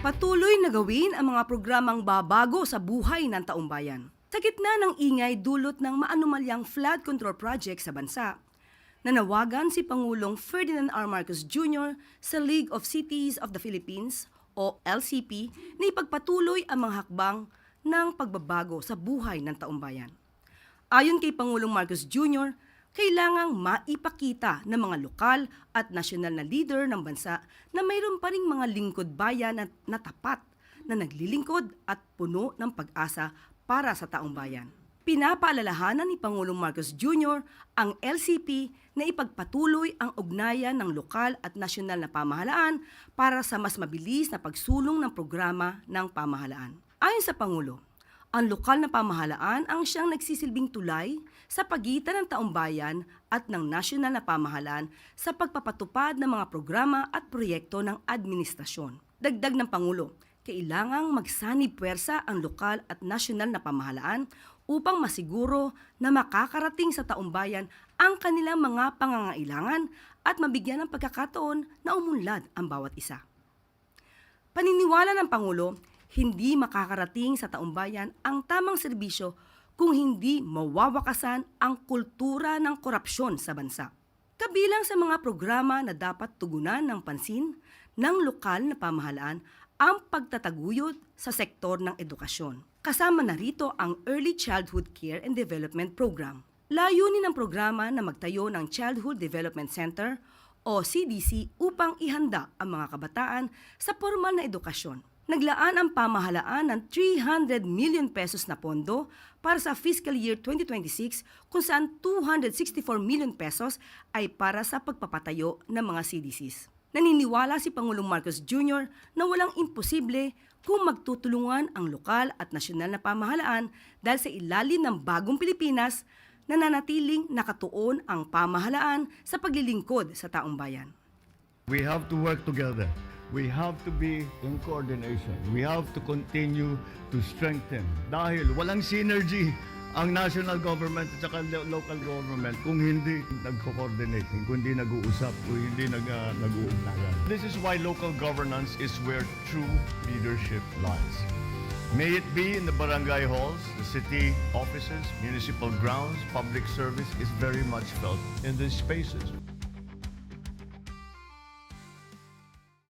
Patuloy na gawin ang mga programang babago sa buhay ng taumbayan. Sa gitna ng ingay dulot ng maanumalyang flood control project sa bansa, nanawagan si Pangulong Ferdinand R. Marcos Jr. sa League of Cities of the Philippines o LCP na ipagpatuloy ang mga hakbang ng pagbabago sa buhay ng taumbayan. Ayon kay Pangulong Marcos Jr., kailangang maipakita ng mga lokal at nasyonal na leader ng bansa na mayroon pa ring mga lingkod bayan na tapat na naglilingkod at puno ng pag-asa para sa taong bayan. Pinapaalalahanan ni Pangulong Marcos Jr. ang LCP na ipagpatuloy ang ugnayan ng lokal at nasyonal na pamahalaan para sa mas mabilis na pagsulong ng programa ng pamahalaan. Ayon sa Pangulo, ang lokal na pamahalaan ang siyang nagsisilbing tulay sa pagitan ng taumbayan at ng nasyonal na pamahalaan sa pagpapatupad ng mga programa at proyekto ng administrasyon. Dagdag ng Pangulo, kailangang magsanib puwersa ang lokal at nasyonal na pamahalaan upang masiguro na makakarating sa taumbayan ang kanilang mga pangangailangan at mabigyan ng pagkakataon na umunlad ang bawat isa. Paniniwala ng Pangulo, hindi makakarating sa taumbayan ang tamang serbisyo kung hindi mawawakasan ang kultura ng korupsyon sa bansa. Kabilang sa mga programa na dapat tugunan ng pansin ng lokal na pamahalaan ang pagtataguyod sa sektor ng edukasyon. Kasama na rito ang Early Childhood Care and Development Program. Layunin ng programa na magtayo ng Childhood Development Center o CDC upang ihanda ang mga kabataan sa formal na edukasyon. Naglaan ang pamahalaan ng 300 million pesos na pondo para sa fiscal year 2026 kung saan 264 million pesos ay para sa pagpapatayo ng mga CDCs. Naniniwala si Pangulong Marcos Jr. na walang imposible kung magtutulungan ang lokal at nasyonal na pamahalaan dahil sa ilalim ng bagong Pilipinas na nanatiling nakatuon ang pamahalaan sa paglilingkod sa taong bayan. We have to work together. We have to be in coordination. We have to continue to strengthen. Dahil walang synergy ang national government at saka local government kung hindi nagko-coordinate, kung hindi nag-uusap, kung hindi nag-uugnayan. This is why local governance is where true leadership lies. May it be in the barangay halls, the city offices, municipal grounds, public service is very much felt in these spaces.